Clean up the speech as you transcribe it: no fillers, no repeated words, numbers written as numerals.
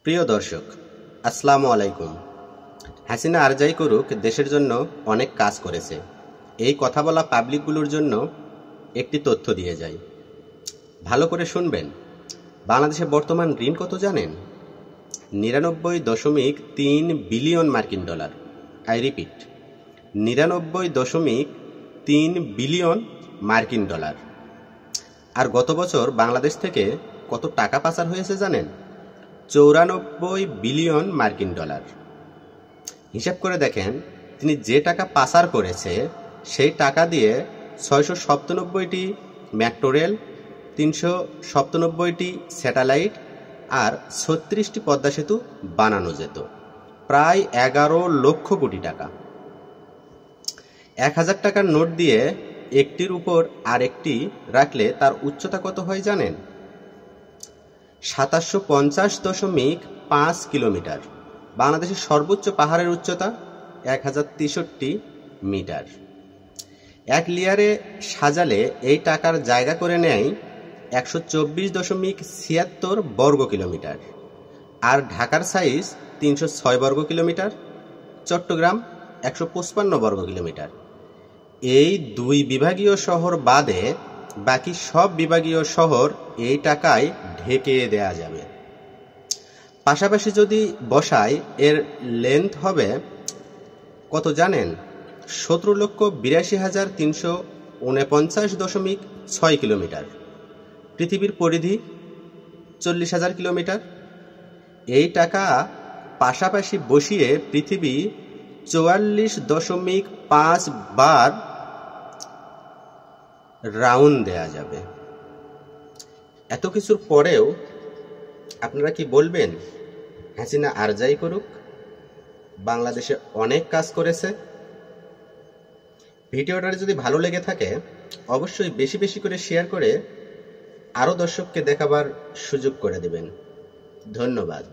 প্রিয় দর্শক, আসসালামু আলাইকুম। হাসিনা আর যাই করুক, দেশের জন্য অনেক কাজ করেছে। এই কথা বলা পাবলিকগুলোর জন্য একটি তথ্য দিয়ে যাই, ভালো করে শুনবেন। বাংলাদেশে বর্তমান ঋণ কত জানেন? 99.3 বিলিয়ন মার্কিন ডলার। আই রিপিট, 99.3 বিলিয়ন মার্কিন ডলার। আর গত বছর বাংলাদেশ থেকে কত টাকা পাচার হয়েছে জানেন? 94 বিলিয়ন মার্কিন ডলার। হিসাব করে দেখেন, তিনি যে টাকা পাচার করেছে সেই টাকা দিয়ে 697টি মেট্রো রেল, 397টি স্যাটেলাইট আর 36টি পদ্মা সেতু বানানো যেত। প্রায় 11 লক্ষ কোটি টাকা। 1000 টাকার নোট দিয়ে একটির উপর আরেকটি রাখলে তার উচ্চতা কত হয় জানেন? 750.5 কিলোমিটার। বাংলাদেশের সর্বোচ্চ পাহাড়ের উচ্চতা 1063 মিটার। এক লেয়ারে সাজালে এই টাকার জায়গা করে নেয় 124.76 বর্গ কিলোমিটার। আর ঢাকার সাইজ 306 বর্গ কিলোমিটার, চট্টগ্রাম 155 বর্গ কিলোমিটার। এই দুই বিভাগীয় শহর বাদে বাকি সব বিভাগীয় শহর এই টাকায় ঢেকে দেয়া যাবে। পাশাপাশি যদি বসায়, এর লেন্থ হবে কত জানেন? 17,82,349.6 কিলোমিটার। পৃথিবীর পরিধি 40,000 কিলোমিটার। এই টাকা পাশাপাশি বসিয়ে পৃথিবী 44.5 বার রাউন্ড দেয়া যাবে। এত কিছুর পরেও আপনারা কি বলবেন হাসিনা আর যাই করুক? বাংলাদেশে অনেক কাজ করেছে। ভিডিওটা যদি ভালো লেগে থাকে অবশ্যই বেশি বেশি করে শেয়ার করে আরও দর্শককে দেখাবার সুযোগ করে দেবেন। ধন্যবাদ।